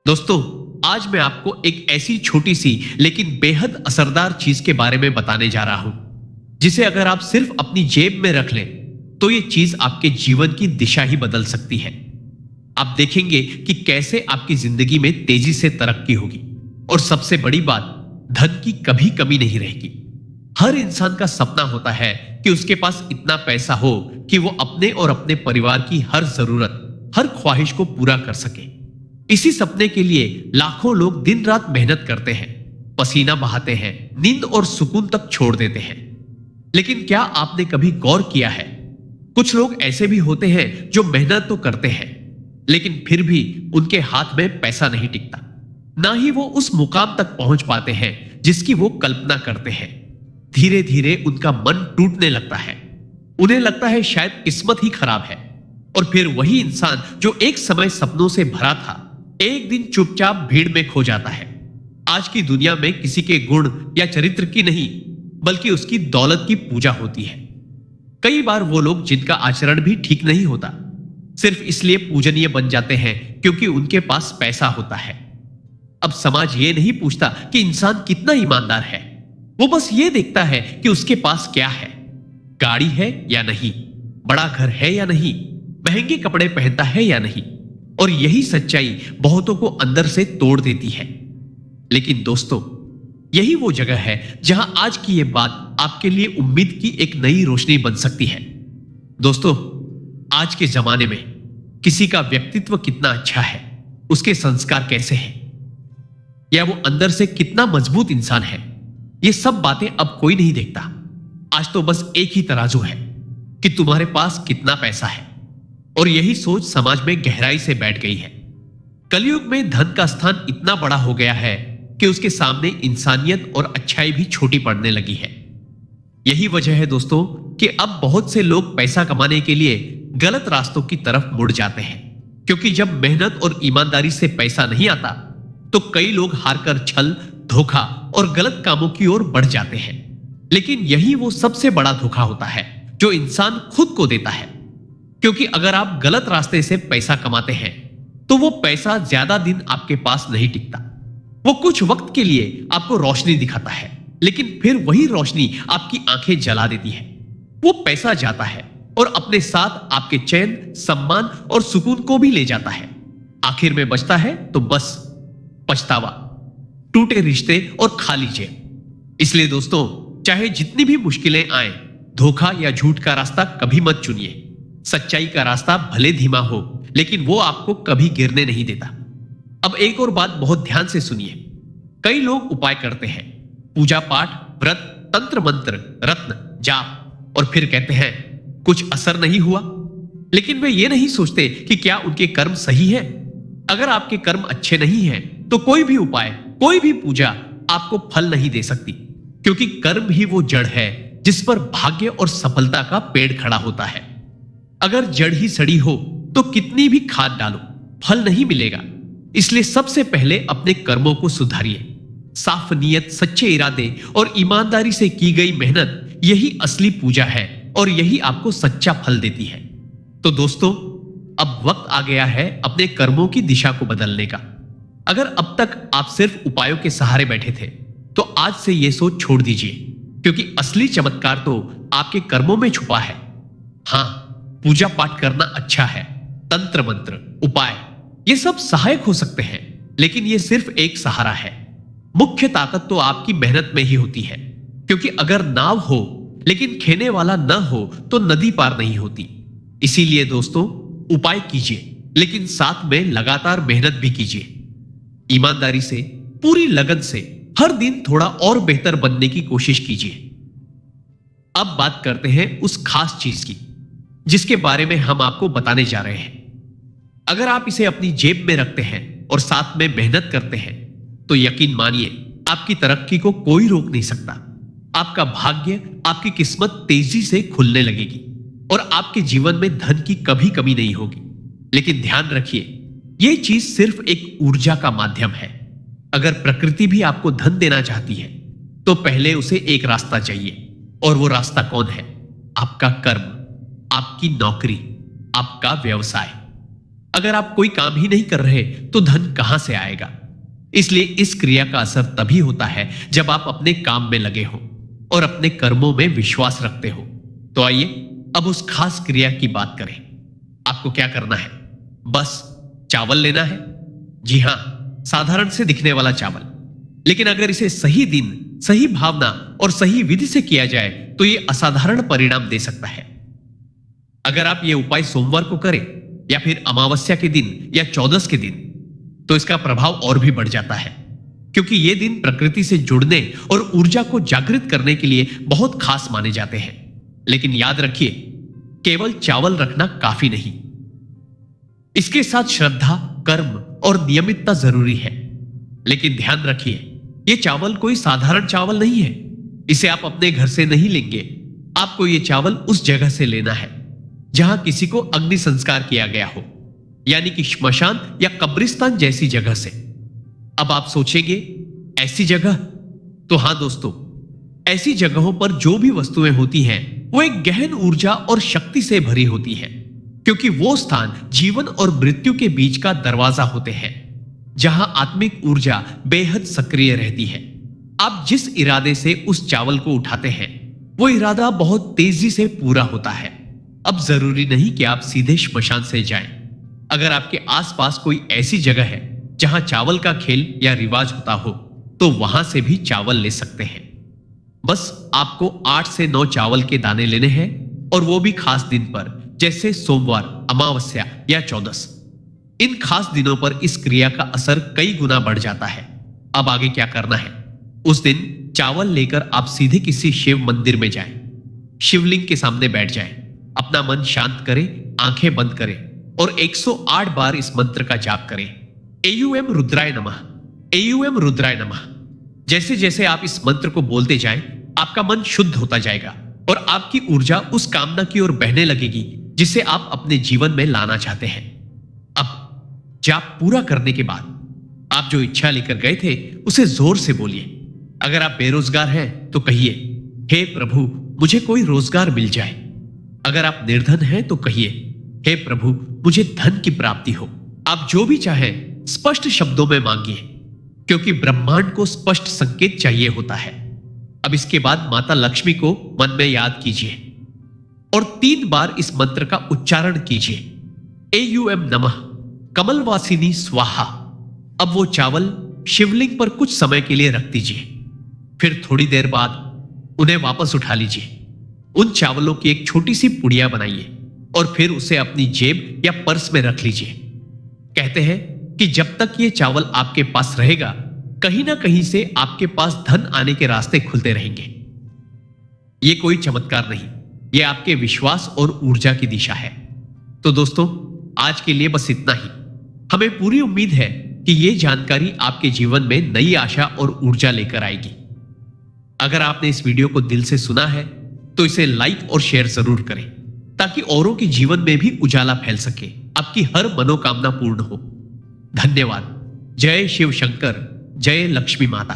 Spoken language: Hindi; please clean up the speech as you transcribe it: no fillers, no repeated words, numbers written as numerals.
दोस्तों, आज मैं आपको एक ऐसी छोटी सी लेकिन बेहद असरदार चीज के बारे में बताने जा रहा हूं, जिसे अगर आप सिर्फ अपनी जेब में रख लें तो ये चीज आपके जीवन की दिशा ही बदल सकती है। आप देखेंगे कि कैसे आपकी जिंदगी में तेजी से तरक्की होगी और सबसे बड़ी बात, धन की कभी कमी नहीं रहेगी। हर इंसान का सपना होता है कि उसके पास इतना पैसा हो कि वो अपने और अपने परिवार की हर जरूरत, हर ख्वाहिश को पूरा कर सके। इसी सपने के लिए लाखों लोग दिन रात मेहनत करते हैं, पसीना बहाते हैं, नींद और सुकून तक छोड़ देते हैं। लेकिन क्या आपने कभी गौर किया है, कुछ लोग ऐसे भी होते हैं जो मेहनत तो करते हैं लेकिन फिर भी उनके हाथ में पैसा नहीं टिकता, ना ही वो उस मुकाम तक पहुंच पाते हैं जिसकी वो कल्पना करते हैं। धीरे धीरे उनका मन टूटने लगता है, उन्हें लगता है शायद किस्मत ही खराब है। और फिर वही इंसान जो एक समय सपनों से भरा था, एक दिन चुपचाप भीड़ में खो जाता है। आज की दुनिया में किसी के गुण या चरित्र की नहीं, बल्कि उसकी दौलत की पूजा होती है। कई बार वो लोग जिनका आचरण भी ठीक नहीं होता, सिर्फ इसलिए पूजनीय बन जाते हैं क्योंकि उनके पास पैसा होता है। अब समाज ये नहीं पूछता कि इंसान कितना ईमानदार है, वो बस ये देखता है कि उसके पास क्या है, गाड़ी है या नहीं, बड़ा घर है या नहीं, महंगे कपड़े पहनता है या नहीं। और यही सच्चाई बहुतों को अंदर से तोड़ देती है। लेकिन दोस्तों, यही वो जगह है जहां आज की ये बात आपके लिए उम्मीद की एक नई रोशनी बन सकती है। दोस्तों, आज के जमाने में किसी का व्यक्तित्व कितना अच्छा है, उसके संस्कार कैसे हैं, या वो अंदर से कितना मजबूत इंसान है, ये सब बातें अब कोई नहीं देखता। आज तो बस एक ही तराजू है कि तुम्हारे पास कितना पैसा है। और यही सोच समाज में गहराई से बैठ गई है। कलयुग में धन का स्थान इतना बड़ा हो गया है कि उसके सामने इंसानियत और अच्छाई भी छोटी पड़ने लगी है। यही वजह है दोस्तों कि अब बहुत से लोग पैसा कमाने के लिए गलत रास्तों की तरफ मुड़ जाते हैं, क्योंकि जब मेहनत और ईमानदारी से पैसा नहीं आता तो कई लोग हारकर छल, धोखा और गलत कामों की ओर बढ़ जाते हैं। लेकिन यही वो सबसे बड़ा धोखा होता है जो इंसान खुद को देता है, क्योंकि अगर आप गलत रास्ते से पैसा कमाते हैं तो वो पैसा ज्यादा दिन आपके पास नहीं टिकता। वो कुछ वक्त के लिए आपको रोशनी दिखाता है, लेकिन फिर वही रोशनी आपकी आंखें जला देती है। वो पैसा जाता है और अपने साथ आपके चैन, सम्मान और सुकून को भी ले जाता है। आखिर में बचता है तो बस पछतावा, टूटे रिश्ते और खाली जेब। इसलिए दोस्तों, चाहे जितनी भी मुश्किलें आए, धोखा या झूठ का रास्ता कभी मत चुनिए। सच्चाई का रास्ता भले धीमा हो, लेकिन वो आपको कभी गिरने नहीं देता। अब एक और बात बहुत ध्यान से सुनिए। कई लोग उपाय करते हैं, पूजा पाठ, व्रत, तंत्र मंत्र, रत्न, जाप, और फिर कहते हैं कुछ असर नहीं हुआ। लेकिन वे ये नहीं सोचते कि क्या उनके कर्म सही है। अगर आपके कर्म अच्छे नहीं हैं तो कोई भी उपाय, कोई भी पूजा आपको फल नहीं दे सकती, क्योंकि कर्म ही वो जड़ है जिस पर भाग्य और सफलता का पेड़ खड़ा होता है। अगर जड़ ही सड़ी हो तो कितनी भी खाद डालो, फल नहीं मिलेगा। इसलिए सबसे पहले अपने कर्मों को सुधारिए। साफ नीयत, सच्चे इरादे और ईमानदारी से की गई मेहनत, यही असली पूजा है और यही आपको सच्चा फल देती है। तो दोस्तों, अब वक्त आ गया है अपने कर्मों की दिशा को बदलने का। अगर अब तक आप सिर्फ उपायों के सहारे बैठे थे तो आज से यह सोच छोड़ दीजिए, क्योंकि असली चमत्कार तो आपके कर्मों में छुपा है। हाँ, पूजा पाठ करना अच्छा है, तंत्र मंत्र, उपाय, ये सब सहायक हो सकते हैं, लेकिन ये सिर्फ एक सहारा है। मुख्य ताकत तो आपकी मेहनत में ही होती है, क्योंकि अगर नाव हो लेकिन खेने वाला न हो तो नदी पार नहीं होती। इसीलिए दोस्तों, उपाय कीजिए, लेकिन साथ में लगातार मेहनत भी कीजिए। ईमानदारी से, पूरी लगन से हर दिन थोड़ा और बेहतर बनने की कोशिश कीजिए। अब बात करते हैं उस खास चीज की जिसके बारे में हम आपको बताने जा रहे हैं। अगर आप इसे अपनी जेब में रखते हैं और साथ में मेहनत करते हैं तो यकीन मानिए, आपकी तरक्की को कोई रोक नहीं सकता। आपका भाग्य, आपकी किस्मत तेजी से खुलने लगेगी और आपके जीवन में धन की कभी कमी नहीं होगी। लेकिन ध्यान रखिए, यह चीज सिर्फ एक ऊर्जा का माध्यम है। अगर प्रकृति भी आपको धन देना चाहती है तो पहले उसे एक रास्ता चाहिए, और वो रास्ता कौन है? आपका कर्म, आपकी नौकरी, आपका व्यवसाय। अगर आप कोई काम ही नहीं कर रहे तो धन कहां से आएगा? इसलिए इस क्रिया का असर तभी होता है जब आप अपने काम में लगे हो और अपने कर्मों में विश्वास रखते हो। तो आइए अब उस खास क्रिया की बात करें। आपको क्या करना है? बस चावल लेना है। जी हां, साधारण से दिखने वाला चावल। लेकिन अगर इसे सही दिन, सही भावना और सही विधि से किया जाए तो यह असाधारण परिणाम दे सकता है। अगर आप यह उपाय सोमवार को करें या फिर अमावस्या के दिन या चौदस के दिन, तो इसका प्रभाव और भी बढ़ जाता है, क्योंकि ये दिन प्रकृति से जुड़ने और ऊर्जा को जागृत करने के लिए बहुत खास माने जाते हैं। लेकिन याद रखिए, केवल चावल रखना काफी नहीं, इसके साथ श्रद्धा, कर्म और नियमितता जरूरी है। लेकिन ध्यान रखिए, यह चावल कोई साधारण चावल नहीं है। इसे आप अपने घर से नहीं लेंगे। आपको यह चावल उस जगह से लेना है जहां किसी को अग्नि संस्कार किया गया हो, यानी कि श्मशान या कब्रिस्तान जैसी जगह से। अब आप सोचेंगे, ऐसी जगह? तो हां दोस्तों, ऐसी जगहों पर जो भी वस्तुएं होती हैं वो एक गहन ऊर्जा और शक्ति से भरी होती है, क्योंकि वो स्थान जीवन और मृत्यु के बीच का दरवाजा होते हैं, जहां आत्मिक ऊर्जा बेहद सक्रिय रहती है। आप जिस इरादे से उस चावल को उठाते हैं वो इरादा बहुत तेजी से पूरा होता है। अब जरूरी नहीं कि आप सीधे श्मशान से जाएं। अगर आपके आसपास कोई ऐसी जगह है जहां चावल का खेल या रिवाज होता हो, तो वहां से भी चावल ले सकते हैं। बस आपको 8 से 9 चावल के दाने लेने हैं, और वो भी खास दिन पर, जैसे सोमवार, अमावस्या या चौदस। इन खास दिनों पर इस क्रिया का असर कई गुना बढ़ जाता है। अब आगे क्या करना है? उस दिन चावल लेकर आप सीधे किसी शिव मंदिर में जाएं, शिवलिंग के सामने बैठ जाएं, अपना मन शांत करें, आंखें बंद करें और 108 बार इस मंत्र का जाप करें। एयूएम रुद्राय नमः, एयूएम रुद्राय नमः। जैसे जैसे आप इस मंत्र को बोलते जाएं, आपका मन शुद्ध होता जाएगा और आपकी ऊर्जा उस कामना की ओर बहने लगेगी जिसे आप अपने जीवन में लाना चाहते हैं। अब जाप पूरा करने के बाद आप जो इच्छा लेकर गए थे उसे जोर से बोलिए। अगर आप बेरोजगार हैं तो कहिए, हे प्रभु मुझे कोई रोजगार मिल जाए। अगर आप निर्धन हैं तो कहिए, हे प्रभु मुझे धन की प्राप्ति हो। आप जो भी चाहें स्पष्ट शब्दों में मांगिए, क्योंकि ब्रह्मांड को स्पष्ट संकेत चाहिए होता है। अब इसके बाद माता लक्ष्मी को मन में याद कीजिए और 3 बार इस मंत्र का उच्चारण कीजिए। एयूएम नमः कमलवासिनी स्वाहा। अब वो चावल शिवलिंग पर कुछ समय के लिए रख दीजिए, फिर थोड़ी देर बाद उन्हें वापस उठा लीजिए। उन चावलों की एक छोटी सी पुड़िया बनाइए और फिर उसे अपनी जेब या पर्स में रख लीजिए। कहते हैं कि जब तक ये चावल आपके पास रहेगा, कहीं ना कहीं से आपके पास धन आने के रास्ते खुलते रहेंगे। ये कोई चमत्कार नहीं, ये आपके विश्वास और ऊर्जा की दिशा है। तो दोस्तों, आज के लिए बस इतना ही। हमें पूरी उम्मीद है कि ये जानकारी आपके जीवन में नई आशा और ऊर्जा लेकर आएगी। अगर आपने इस वीडियो को दिल से सुना है तो इसे लाइक और शेयर जरूर करें, ताकि औरों के जीवन में भी उजाला फैल सके, आपकी हर मनोकामना पूर्ण हो। धन्यवाद। जय शिव शंकर, जय लक्ष्मी माता।